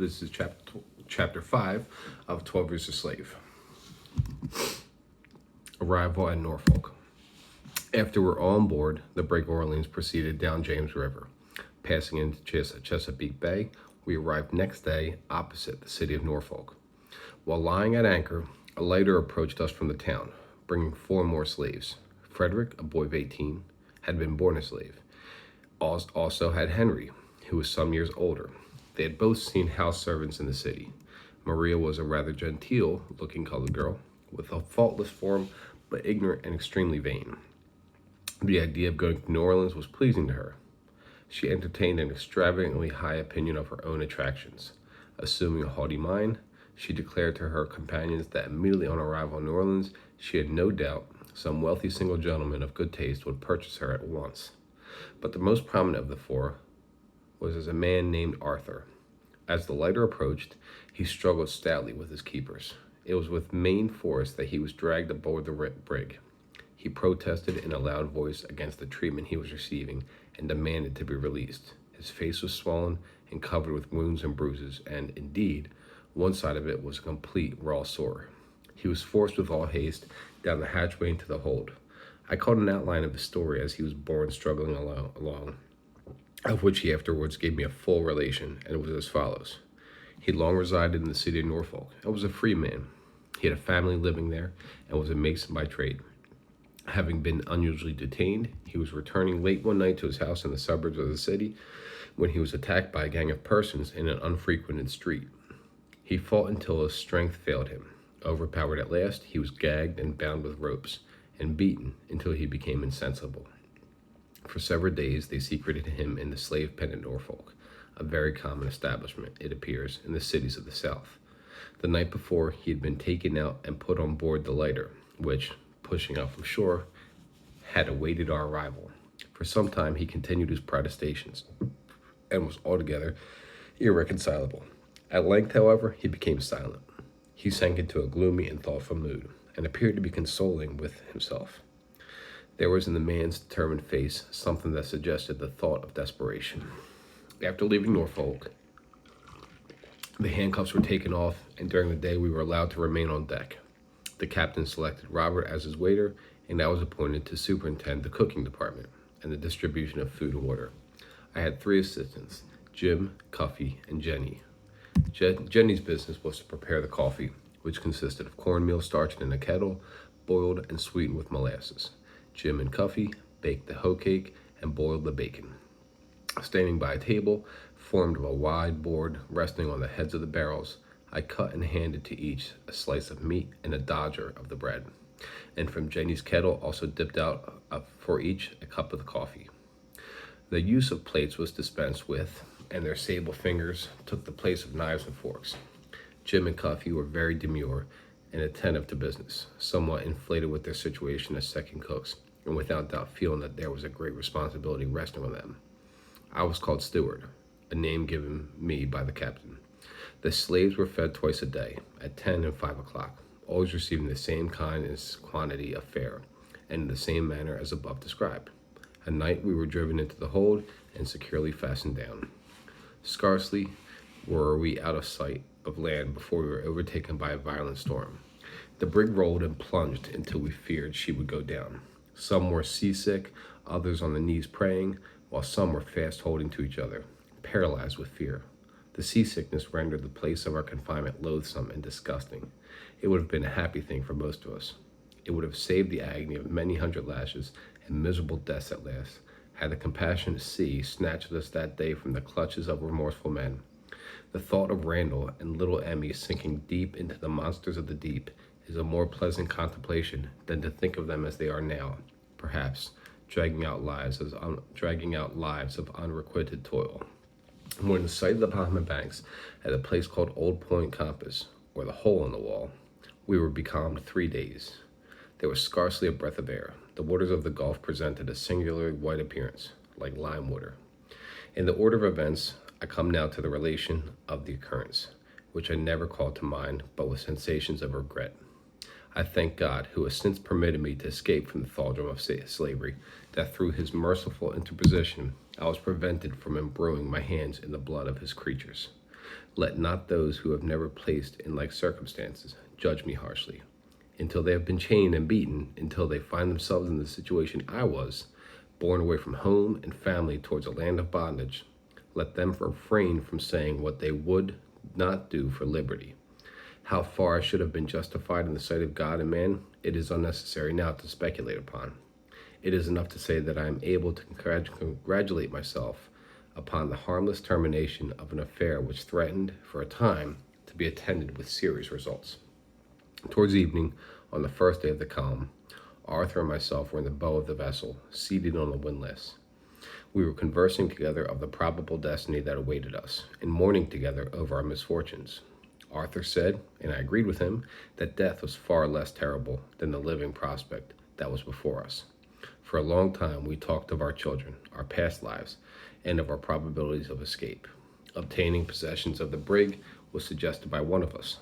This is chapter 5 of 12 Years a Slave. Arrival at Norfolk. After we're all on board, the brig Orleans proceeded down James River. Passing into Chesapeake Bay, we arrived next day opposite the city of Norfolk. While lying at anchor, a lighter approached us from the town, bringing 4 more slaves. Frederick, a boy of 18, had been born a slave. Also had Henry, who was some years older. They had both seen house servants in the city. Maria was a rather genteel-looking colored girl, with a faultless form, but ignorant and extremely vain. The idea of going to New Orleans was pleasing to her. She entertained an extravagantly high opinion of her own attractions. Assuming a haughty mind, she declared to her companions that immediately on arrival in New Orleans, she had no doubt some wealthy single gentleman of good taste would purchase her at once. But the most prominent of the 4 was as a man named Arthur. As the lighter approached, he struggled stoutly with his keepers. It was with main force that he was dragged aboard the brig. He protested in a loud voice against the treatment he was receiving and demanded to be released. His face was swollen and covered with wounds and bruises, and indeed, one side of it was a complete raw sore. He was forced with all haste down the hatchway into the hold. I caught an outline of his story as he was borne struggling along, of which he afterwards gave me a full relation, and it was as follows. He long resided in the city of Norfolk and was a free man. He had a family living there and was a mason by trade. Having been unusually detained, he was returning late one night to his house in the suburbs of the city when he was attacked by a gang of persons in an unfrequented street. He fought until his strength failed him. Overpowered at last, he was gagged and bound with ropes and beaten until he became insensible. For several days, they secreted him in the slave pen at Norfolk, a very common establishment, it appears, in the cities of the South. The night before, he had been taken out and put on board the lighter, which, pushing out from shore, had awaited our arrival. For some time, he continued his protestations and was altogether irreconcilable. At length, however, he became silent. He sank into a gloomy and thoughtful mood and appeared to be consoling with himself. There was in the man's determined face something that suggested the thought of desperation. After leaving Norfolk, the handcuffs were taken off, and during the day we were allowed to remain on deck. The captain selected Robert as his waiter, and I was appointed to superintend the cooking department and the distribution of food and water. I had 3 assistants, Jim, Cuffy, and Jenny. Jenny's business was to prepare the coffee, which consisted of cornmeal starched in a kettle, boiled and sweetened with molasses. Jim and Cuffy baked the hoe cake and boiled the bacon. Standing by a table formed of a wide board resting on the heads of the barrels, I cut and handed to each a slice of meat and a dodger of the bread, and from Jenny's kettle also dipped out for each a cup of the coffee. The use of plates was dispensed with, and their sable fingers took the place of knives and forks. Jim and Cuffy were very demure and attentive to business, somewhat inflated with their situation as second cooks, and without doubt feeling that there was a great responsibility resting on them. I was called steward, a name given me by the captain. The slaves were fed twice a day, at 10 and 5 o'clock, always receiving the same kind and quantity of fare, and in the same manner as above described. At night we were driven into the hold and securely fastened down. Scarcely were we out of sight of land before we were overtaken by a violent storm. The brig rolled and plunged until we feared she would go down. Some were seasick, others on the knees praying, while some were fast holding to each other, paralyzed with fear. The seasickness rendered the place of our confinement loathsome and disgusting. It would have been a happy thing for most of us. It would have saved the agony of many hundred lashes and miserable deaths at last, had the compassionate sea snatched us that day from the clutches of remorseful men. The thought of Randall and little Emmy sinking deep into the monsters of the deep is a more pleasant contemplation than to think of them as they are now, perhaps, dragging out lives of unrequited toil. When in sight of the Bahama banks at a place called Old Point Compass, or the Hole in the Wall, we were becalmed 3 days. There was scarcely a breath of air. The waters of the Gulf presented a singularly white appearance, like lime water. In the order of events, I come now to the relation of the occurrence, which I never called to mind, but with sensations of regret. I thank God, who has since permitted me to escape from the thraldom of slavery, that through his merciful interposition, I was prevented from embruing my hands in the blood of his creatures. Let not those who have never placed in like circumstances judge me harshly. Until they have been chained and beaten, until they find themselves in the situation I was, borne away from home and family towards a land of bondage, let them refrain from saying what they would not do for liberty. How far I should have been justified in the sight of God and man, it is unnecessary now to speculate upon. It is enough to say that I am able to congratulate myself upon the harmless termination of an affair which threatened, for a time, to be attended with serious results. Towards evening, on the first day of the calm, Arthur and myself were in the bow of the vessel, seated on the windlass. We were conversing together of the probable destiny that awaited us, and mourning together over our misfortunes. Arthur said, and I agreed with him, that death was far less terrible than the living prospect that was before us. For a long time we talked of our children, our past lives, and of our probabilities of escape. Obtaining possessions of the brig was suggested by one of us.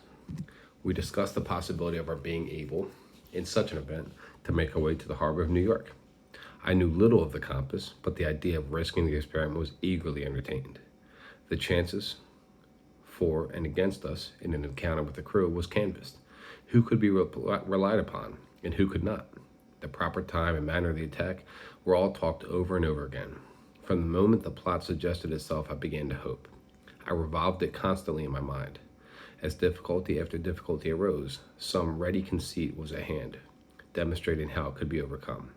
We discussed the possibility of our being able, in such an event, to make our way to the harbor of New York. I knew little of the compass, but the idea of risking the experiment was eagerly entertained. The chances for and against us in an encounter with the crew was canvassed. Who could be relied upon, and who could not? The proper time and manner of the attack were all talked over and over again. From the moment the plot suggested itself, I began to hope. I revolved it constantly in my mind. As difficulty after difficulty arose, some ready conceit was at hand, demonstrating how it could be overcome.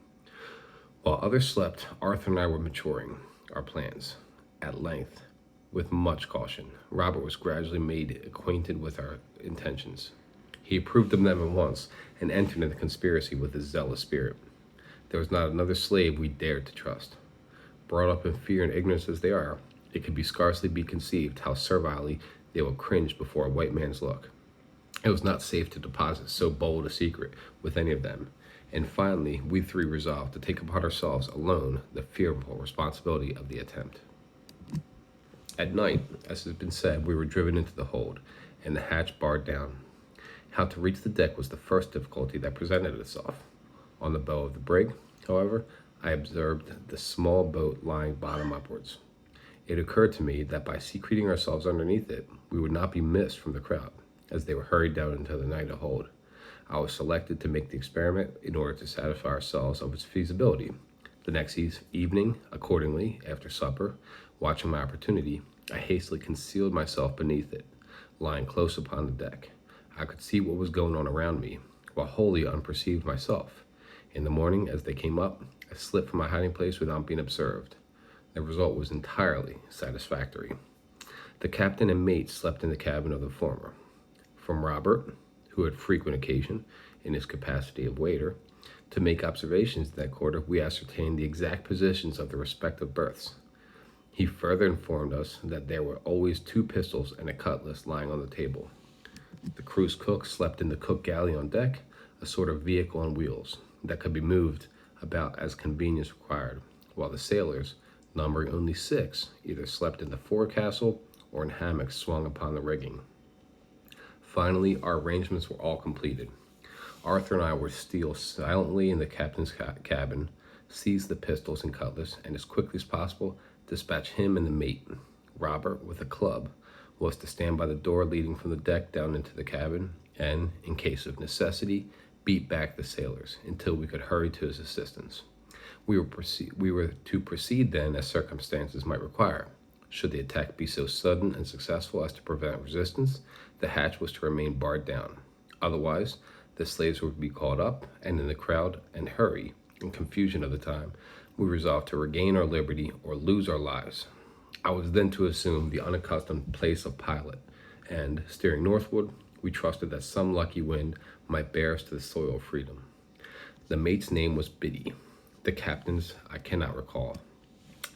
While others slept, Arthur and I were maturing our plans. At length, with much caution, Robert was gradually made acquainted with our intentions. He approved of them at once and entered into the conspiracy with a zealous spirit. There was not another slave we dared to trust. Brought up in fear and ignorance as they are, it could scarcely be conceived how servilely they will cringe before a white man's look. It was not safe to deposit so bold a secret with any of them, and finally we three resolved to take upon ourselves alone the fearful responsibility of the attempt. At night, as has been said, we were driven into the hold, and the hatch barred down. How to reach the deck was the first difficulty that presented itself. On the bow of the brig, however, I observed the small boat lying bottom upwards. It occurred to me that by secreting ourselves underneath it, we would not be missed from the crowd, as they were hurried down into the night to hold. I was selected to make the experiment in order to satisfy ourselves of its feasibility. The next evening, accordingly, after supper, watching my opportunity, I hastily concealed myself beneath it, lying close upon the deck. I could see what was going on around me, while wholly unperceived myself. In the morning, as they came up, I slipped from my hiding place without being observed. The result was entirely satisfactory. The captain and mate slept in the cabin of the former. From Robert, who had frequent occasion, in his capacity of waiter, to make observations in that quarter, we ascertained the exact positions of the respective berths. He further informed us that there were always 2 pistols and a cutlass lying on the table. The crew's cook slept in the cook galley on deck, a sort of vehicle on wheels that could be moved about as convenience required, while the sailors, numbering only 6, either slept in the forecastle or in hammocks swung upon the rigging. Finally, our arrangements were all completed. Arthur and I were to steal silently in the captain's cabin, seize the pistols and cutlass, and as quickly as possible dispatch him and the mate. Robert, with a club, was to stand by the door leading from the deck down into the cabin and, in case of necessity, beat back the sailors until we could hurry to his assistance. We were to proceed then as circumstances might require. Should the attack be so sudden and successful as to prevent resistance, the hatch was to remain barred down. Otherwise, the slaves were to be called up, and in the crowd and hurry and confusion of the time, we resolved to regain our liberty or lose our lives. I was then to assume the unaccustomed place of pilot, and, steering northward, we trusted that some lucky wind might bear us to the soil of freedom. The mate's name was Biddy. The captain's I cannot recall,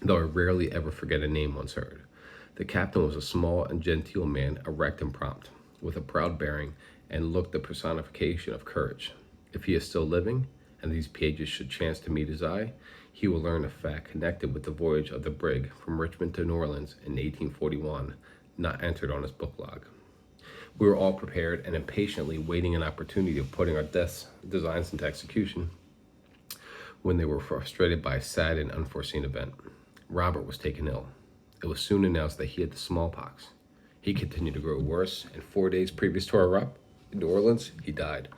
though I rarely ever forget a name once heard. The captain was a small and genteel man, erect and prompt, with a proud bearing, and looked the personification of courage. If he is still living, and these pages should chance to meet his eye, he will learn a fact connected with the voyage of the brig from Richmond to New Orleans in 1841, not entered on his book log. We were all prepared and impatiently waiting an opportunity of putting our designs into execution when they were frustrated by a sad and unforeseen event. Robert was taken ill. It was soon announced that he had the smallpox. He continued to grow worse, and 4 days previous to our arrival in New Orleans, he died.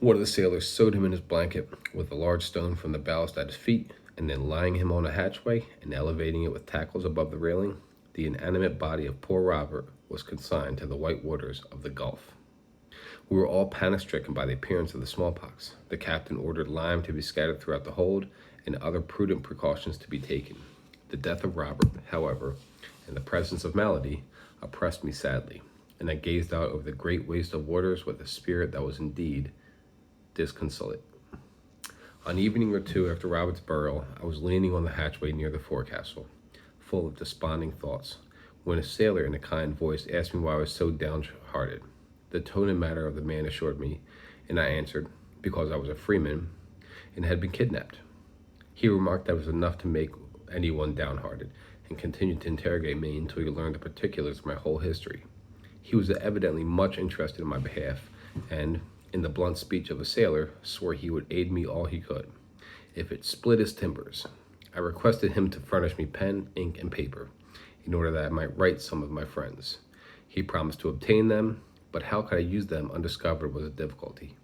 One of the sailors sewed him in his blanket with a large stone from the ballast at his feet, and then lying him on a hatchway and elevating it with tackles above the railing, the inanimate body of poor Robert was consigned to the white waters of the Gulf. We were all panic-stricken by the appearance of the smallpox. The captain ordered lime to be scattered throughout the hold and other prudent precautions to be taken. The death of Robert, however, and the presence of malady, oppressed me sadly, and I gazed out over the great waste of waters with a spirit that was indeed disconsolate. An evening or two after Robert's burial, I was leaning on the hatchway near the forecastle, full of desponding thoughts, when a sailor in a kind voice asked me why I was so downhearted. The tone and manner of the man assured me, and I answered, because I was a freeman and had been kidnapped. He remarked that it was enough to make anyone downhearted, and continued to interrogate me until he learned the particulars of my whole history. He was evidently much interested in my behalf, and, in the blunt speech of a sailor, swore he would aid me all he could, if it split his timbers. I requested him to furnish me pen, ink, and paper, in order that I might write some of my friends. He promised to obtain them, but how could I use them undiscovered was a difficulty.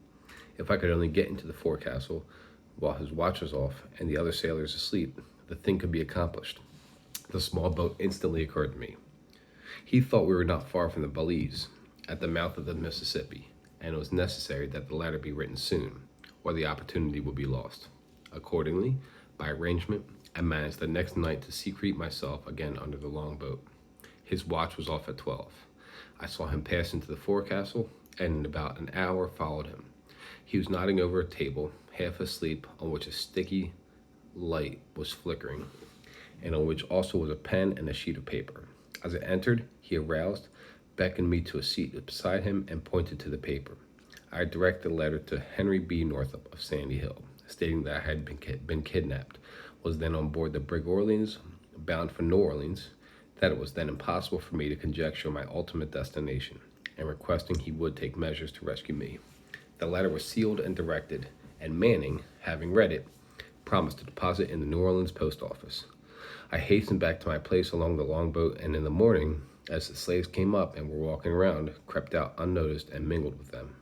If I could only get into the forecastle while his watch was off and the other sailors asleep, the thing could be accomplished. The small boat instantly occurred to me. He thought we were not far from the Belize, at the mouth of the Mississippi, and it was necessary that the latter be written soon, or the opportunity would be lost. Accordingly, by arrangement, I managed the next night to secrete myself again under the longboat. His watch was off at 12. I saw him pass into the forecastle, and in about an hour followed him. He was nodding over a table, half asleep, on which a sticky light was flickering, and on which also was a pen and a sheet of paper. As I entered, he aroused, beckoned me to a seat beside him, and pointed to the paper. I directed a letter to Henry B. Northup of Sandy Hill, stating that I had been kidnapped, was then on board the brig Orleans, bound for New Orleans, that it was then impossible for me to conjecture my ultimate destination, and requesting he would take measures to rescue me. The letter was sealed and directed, and Manning, having read it, promised to deposit in the New Orleans post office. I hastened back to my place along the longboat, and in the morning, as the slaves came up and were walking around, crept out unnoticed and mingled with them.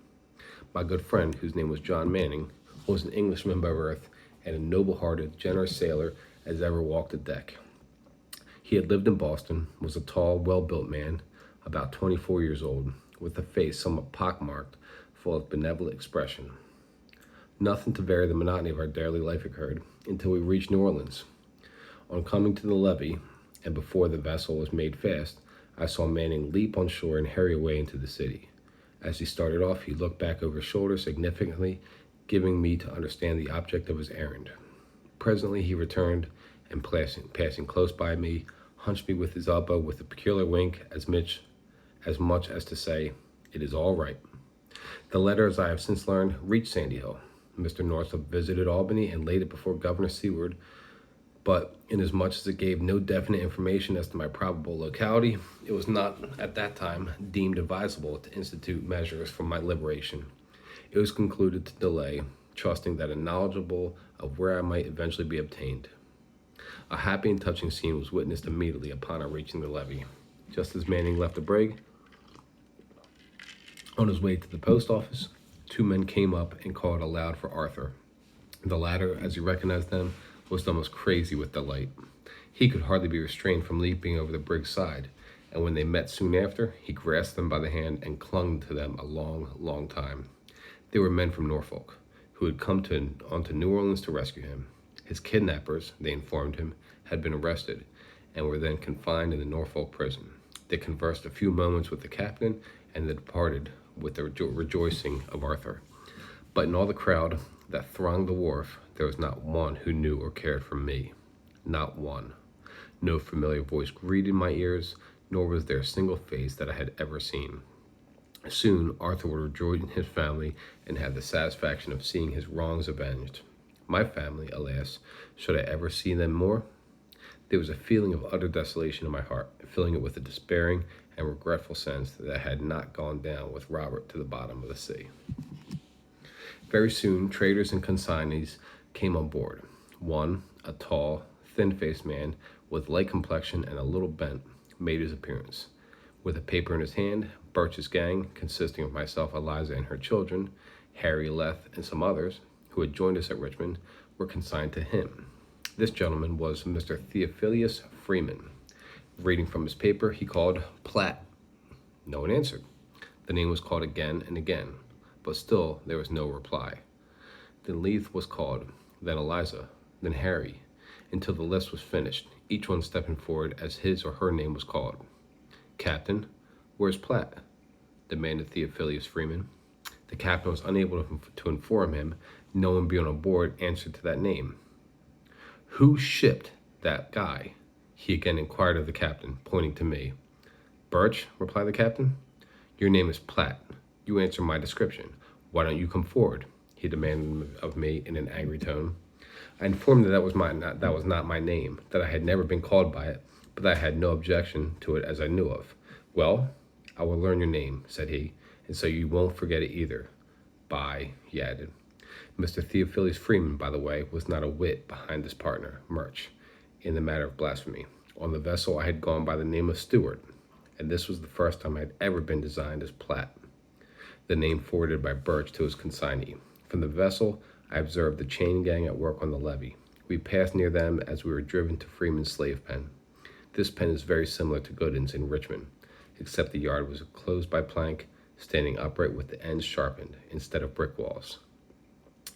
My good friend, whose name was John Manning, was an Englishman by birth, and a noble-hearted, generous sailor as ever walked the deck. He had lived in Boston, was a tall, well-built man, about 24 years old, with a face somewhat pockmarked, full of benevolent expression. Nothing to vary the monotony of our daily life occurred until we reached New Orleans. On coming to the levee, and before the vessel was made fast, I saw Manning leap on shore and hurry away into the city. As he started off, he looked back over his shoulder significantly, giving me to understand the object of his errand. Presently he returned, and passing close by me, hunched me with his elbow with a peculiar wink, as much as to say, "It is all right." The letter, as I have since learned, reached Sandy Hill. Mr. Northup visited Albany and laid it before Governor Seward, but inasmuch as it gave no definite information as to my probable locality, it was not at that time deemed advisable to institute measures for my liberation. It was concluded to delay, trusting that a knowledgeable of where I might eventually be obtained. A happy and touching scene was witnessed immediately upon our reaching the levee. Just as Manning left the brig, on his way to the post office, two men came up and called aloud for Arthur. The latter, as he recognized them, was almost crazy with delight. He could hardly be restrained from leaping over the brig's side, and when they met soon after, he grasped them by the hand and clung to them a long, long time. They were men from Norfolk, who had come onto New Orleans to rescue him. His kidnappers, they informed him, had been arrested, and were then confined in the Norfolk prison. They conversed a few moments with the captain, and they departed with the rejoicing of Arthur. But in all the crowd that thronged the wharf, there was not one who knew or cared for me. Not one. No familiar voice greeted my ears, nor was there a single face that I had ever seen. Soon Arthur would rejoin his family and have the satisfaction of seeing his wrongs avenged. My family, alas, should I ever see them more? There was a feeling of utter desolation in my heart, filling it with a despairing and regretful sense that I had not gone down with Robert to the bottom of the sea. Very soon, traders and consignees came on board. One, a tall, thin-faced man with light complexion and a little bent, made his appearance. With a paper in his hand, Birch's gang, consisting of myself, Eliza, and her children, Harry, Leth, and some others who had joined us at Richmond, were consigned to him. This gentleman was Mr. Theophilus Freeman. Reading from his paper, he called Platt. No one answered. The name was called again and again, but still there was no reply. Then Leith was called, then Eliza, then Harry, until the list was finished, each one stepping forward as his or her name was called. "Captain, where's Platt?" demanded Theophilus Freeman. The captain was unable to inform him. No one being on board answered to that name. "Who shipped that guy?" he again inquired of the captain, pointing to me. "Birch," replied the captain. "Your name is Platt. You answer my description. Why don't you come forward?" he demanded of me in an angry tone. I informed him that was not my name, that I had never been called by it, but that I had no objection to it as I knew of. "Well, I will learn your name," said he, "and so you won't forget it either. Bye," he added. Mr. Theophilus Freeman, by the way, was not a whit behind his partner, Murch, in the matter of blasphemy. On the vessel I had gone by the name of Stewart, and this was the first time I had ever been designed as Platt, the name forwarded by Birch to his consignee. From the vessel, I observed the chain gang at work on the levee. We passed near them as we were driven to Freeman's slave pen. This pen is very similar to Gooden's in Richmond, except the yard was closed by plank, standing upright with the ends sharpened, instead of brick walls.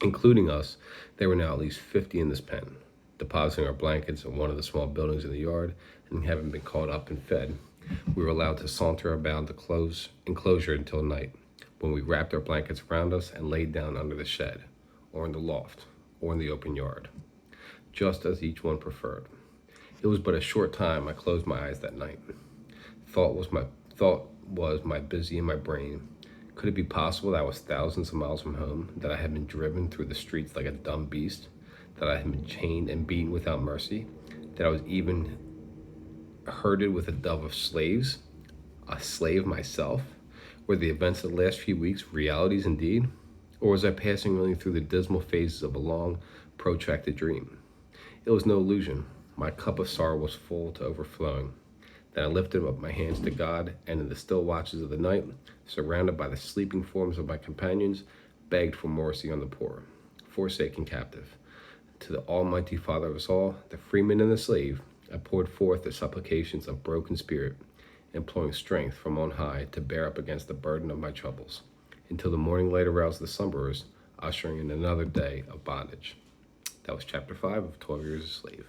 Including us, there were now at least 50 in this pen. Depositing our blankets in one of the small buildings in the yard, and having been called up and fed, we were allowed to saunter about the enclosure until night, when we wrapped our blankets around us and laid down under the shed, or in the loft, or in the open yard, just as each one preferred. It was but a short time I closed my eyes that night. Thought was my busy in my brain. Could it be possible that I was thousands of miles from home, that I had been driven through the streets like a dumb beast, that I had been chained and beaten without mercy, that I was even herded with a dove of slaves, a slave myself? Were the events of the last few weeks realities indeed? Or was I passing only through the dismal phases of a long, protracted dream? It was no illusion. My cup of sorrow was full to overflowing. Then I lifted up my hands to God, and in the still watches of the night, surrounded by the sleeping forms of my companions, begged for mercy on the poor, forsaken captive. To the Almighty Father of us all, the freeman and the slave, I poured forth the supplications of broken spirit, imploring strength from on high to bear up against the burden of my troubles, until the morning light aroused the slumberers, ushering in another day of bondage. That was chapter 5 of 12 Years a Slave.